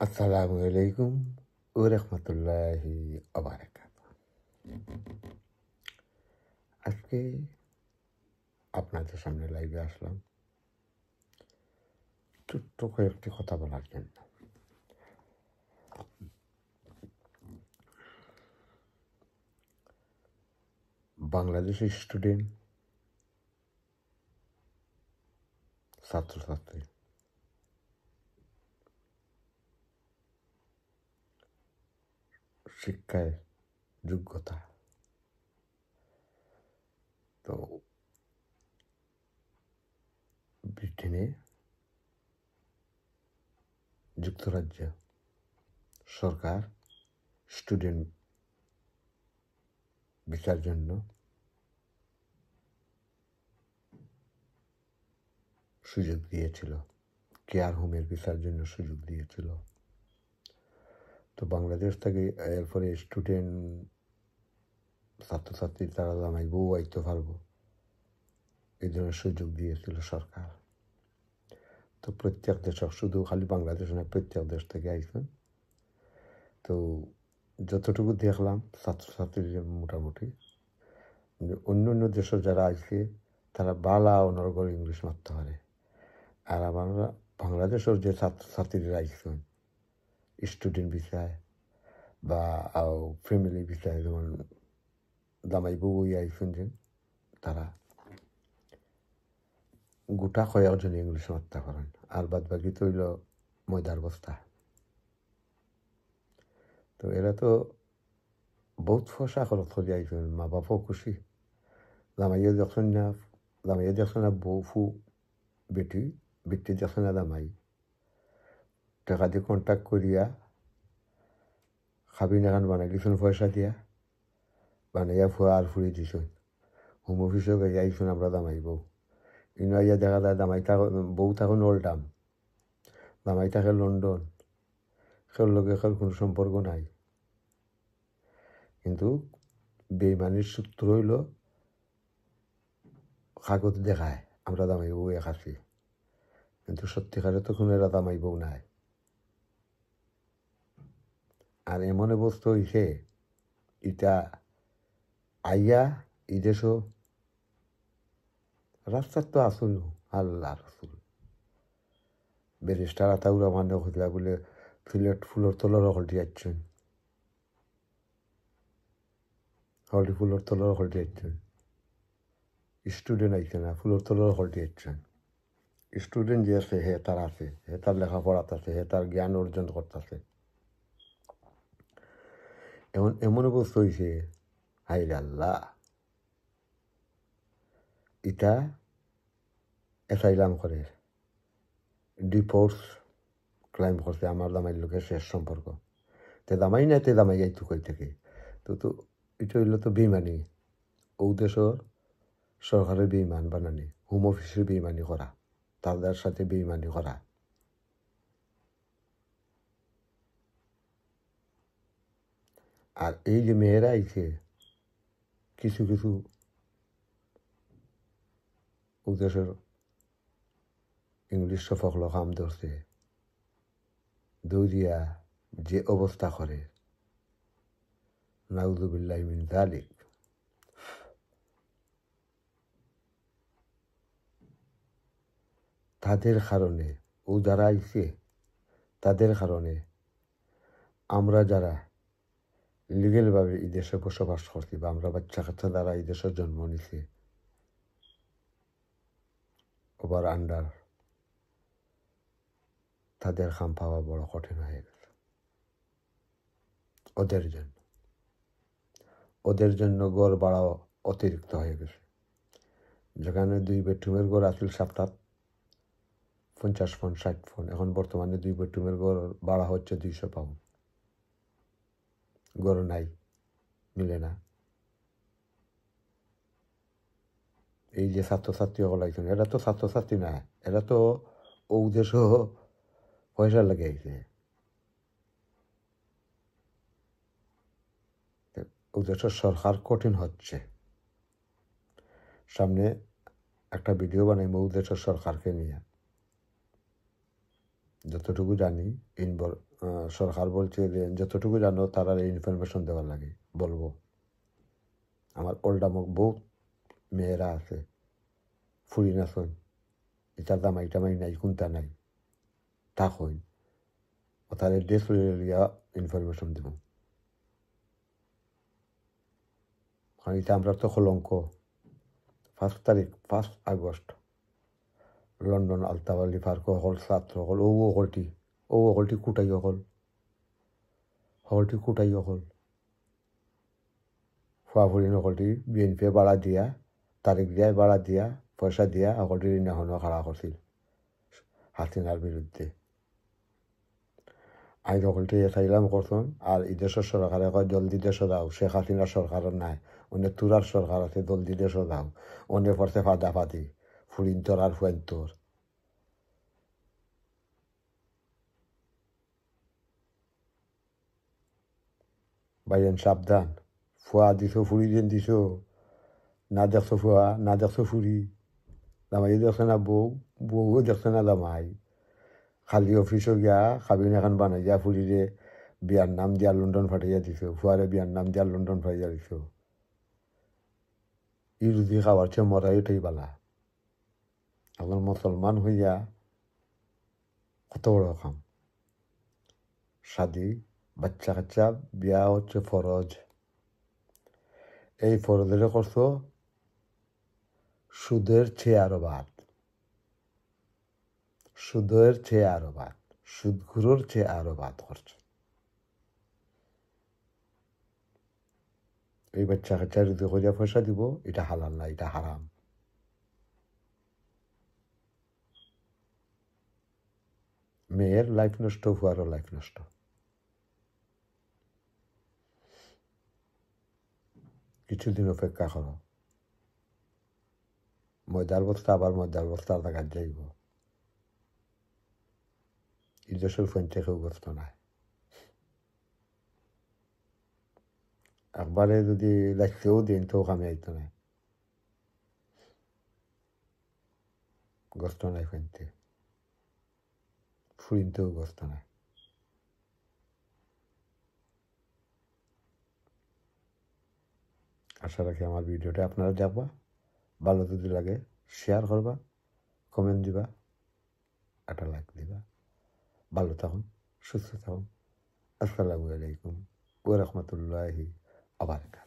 আসসালামু আলাইকুম ওয়া রাহমাতুল্লাহি ওয়া বারাকাতুহু। আজকে আপনাদের সামনে লাইভে আসলাম ছোট্ট কয়েকটি কথা বলার জন্য। বাংলাদেশের স্টুডেন্ট, ছাত্রছাত্রী শিক্ষায় যোগ্যতা তো ব্রিটেনে যুক্তরাজ্য সরকার স্টুডেন্ট ভিসার জন্য সুযোগ দিয়েছিল, কেয়ার হোমের ভিসার জন্য সুযোগ দিয়েছিল। তো বাংলাদেশ থেকে এরপরে স্টুডেন্ট ছাত্রছাত্রী তারা জামাই বউ আইতে পারবো এই ধরনের সুযোগ দিয়েছিল সরকার। তো প্রত্যেক দেশ, শুধু খালি বাংলাদেশ না, প্রত্যেক দেশ থেকে আইসেন। তো যতটুকু দেখলাম ছাত্রছাত্রীদের মোটামুটি অন্য অন্য দেশের যারা আইসে তারা বালা অনর্গল ইংলিশ মারতে পারে, আর আমরা বাংলাদেশের যে ছাত্রছাত্রীরা আইসেন স্টুডেন্ট ভিসায় বা ফ্যামিলি ভিসায়, যেমন জামাই বউ আইসেন যে তারা গোটা কয়েকজন ইংলিশ মারতে পারেন, আর বাদ বাকি তো হইল ময়দার বস্তা। তো এরা তো বহুত ফসা খরচ করে আইসেন, মা বাপও খুশি, জামাইও দেখছেন না বউ ফু বেটি দেখছেন না জামাই, টাকা দিয়ে কন্ট্যাক্ট করিয়া খাবি না খান বানাই দিয়েছেন, পয়সা দিয়া বানাইয়া ফুয়া আর ফুড়ি দিছেন। হোম অফিসেও গাইয়া আইসেন আমরা জামাই বউ, ইনো আইয়া দেখা যায় বউ থাকুন ওল্ডাম, জামাই থাকে লন্ডন, খের লগে খের কোনো সম্পর্ক নাই। কিন্তু বেইমানির সূত্র হইল কাগজ দেখায় আমরা জামাই বউ এক আছি, কিন্তু সত্যিকারে তো কোনো এরা জামাই বউ নাই। আর এমন অবস্থা হয়েছে ইটা আইয়া এই দেশও রাস্তার তো আসুন আল্লাহ রসুল ব্যারিস্টার আতাউরা মানে হইলা বলে ফুলের তলর হলটি যাচ্ছেন, ফুলের তলর হলটি যাচ্ছেন, স্টুডেন্ট আইছে না, ফুলের তলর হলটি যাচ্ছেন। স্টুডেন্ট যে আছে হে তার আছে, হে তার লেখাপড়াতে আছে, হে তার জ্ঞান অর্জন করতেছে। এমন অবস্থা হয়েছে হাইরে আল্লাহ, ইটা অ্যাসাইলাম করে ডিপোর্স ক্লাইম করছে আমার দামাইয়ের লোকের শেষ সম্পর্ক, তে দামাই নাই তে দামাই যাইতো কই থেকে। তো এটা হইল তো বেইমানি, ও দেশের সরকারের বেইমান বানানি, হোম অফিসের বেইমানি করা, তাদের সাথে বেইমানি করা। আর এই যে মেয়েরা আইছে কিছু কিছু ও দেশের ইংলিশ সফল কাম ধরছে, দৌড়িয়া যে অবস্থা করে নাউযুবিল্লাহি মিন যালিক। তাদের কারণে ও যারা আইছে তাদের কারণে আমরা যারা লিগেলভাবে এই দেশে বসবাস করছি বা আমরা বাচ্চা কাচ্চা দ্বারা এই দেশে জন্ম নিছি ওভার আন্ডার, তাদের খাম পাওয়া বড় কঠিন হয়ে গেছে ওদের জন্য গড় বাড়াও অতিরিক্ত হয়ে গেছে। যেখানে 2 বেডরুমের ঘর আসছিল 50 পাউন্ড 60 পাউন্ড, এখন বর্তমানে 2 বেডরুমের ঘর ভাড়া হচ্ছে 200 পাউন্ড। ঘর নাই, মিলে না। এই যে ছাত্রছাত্রী হলাইছেন, এরা তো ছাত্রছাত্রী না, এরা তো ও দেশও পয়সা লেগে আইছে। ও দেশের সরকার কঠিন হচ্ছে। সামনে একটা ভিডিও বানাই ও দেশের সরকারকে নিয়ে, যতটুকু জানি সরকার বলছে যে যতটুকু জানো তারা ইনফরমেশন দেওয়ার লাগে বলবো। আমার ওল্ডামক বহুত মেয়েরা আছে ফুরি নাচন এটা দামাই টামাই নাই কোনটা নাই তা হইন ও তাদের ড্রেস লিয়া ইনফরমেশন দেব। কারণ এটা আমরা তো কলঙ্ক। 1 আগস্ট লন্ডন আলতাবালি পার্ক হল ছাত্র হল অকলটি কুটাই হল ফুয়াফুরি নকলটি বিএনপি বাড়া দিয়া তারিখ দিয়া বাড়া দিয়া পয়সা দিয়া অকলটি ঋণাহন খাড়া করছিল হাসিনার বিরুদ্ধে। আই সকলটি চাইলাম করছেন আর এই দেশের সরকারে কয় জলদি দেশে দাও, শেখ হাসিনার সরকারের নাই, অনেক তুরার সরকার আছে, জলদি দেশে দাও। অনেক পড়ছে ফাদাফাদি ফুরিন্তর আর ফুয়েন্তর। ভাইয়েন সাবধান, ফুয়া দিছো ফুরি যেন দিছো, না দেখছো ফুয়া না দেখছো ফুরি, জামাই দেখছে না বউও দেখছে না জামাই। খালি অফিসও গিয়া কাবিন এখন বানাইয়া ফুরিরে বিয়ার নাম দিয়া লন্ডন ফাটাইয়া দিছ, ফুয়ারে বিয়ার নাম দিয়া লন্ডন ফাটাইয়া দিছ। ই রুজি খাওয়ার চেয়ে মরাই ওটাই বালা। এখন মুসলমান হইয়া কত বড় কাম। শাদি বাচ্চা কাচ্চা বিয়া হচ্ছে ফরজ। এই ফরজের করছো সুদের চেয়ে আরো বাদ, সুদগুরোর চেয়ে আরো বাদ করছে। এই বাচ্চা কাচ্চা যদি করিয়া পয়সা দিব এটা হালাল না, এটা হারাম। মেয়ের লাইফ নষ্ট, হুয়ারও লাইফ নষ্ট। কিছুদিন অপেক্ষা করো, ময়দার বস্তা আবার ময়দার বস্তার জায়গায় যাইব। এই দেশের ফোনটা কেউ বসত না। একবারে যদি লাগতেও দিন তো কামে আইতো না, গস্ত নাই ফেনতে, ফুরিনতেও গস্ত নাই। আশা রাখি আমার ভিডিওটা আপনারা দেখবা, ভালো যদি লাগে শেয়ার করবা, কমেন্ট দিবা, একটা লাইক দিবা। ভালো থাকুন, সুস্থ থাকুন। আসসালামু আলাইকুম ওয়া রাহমাতুল্লাহি ওয়া বারাকাতুহু।